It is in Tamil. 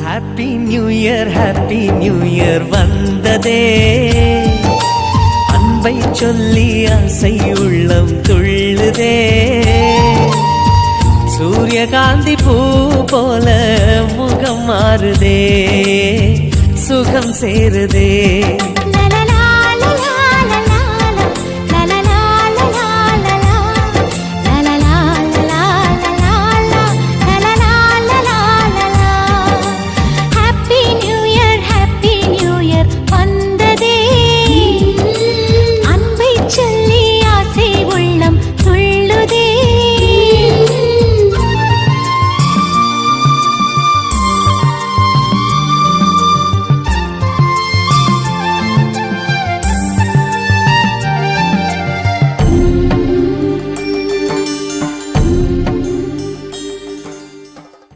ஹாப்பி நியூ இயர் வந்ததே, அன்பை சொல்லி ஆசை உள்ளம் துள்ளுதே. சூரியகாந்தி பூ போல முகம் மாறுதே, சுகம் சேருதே.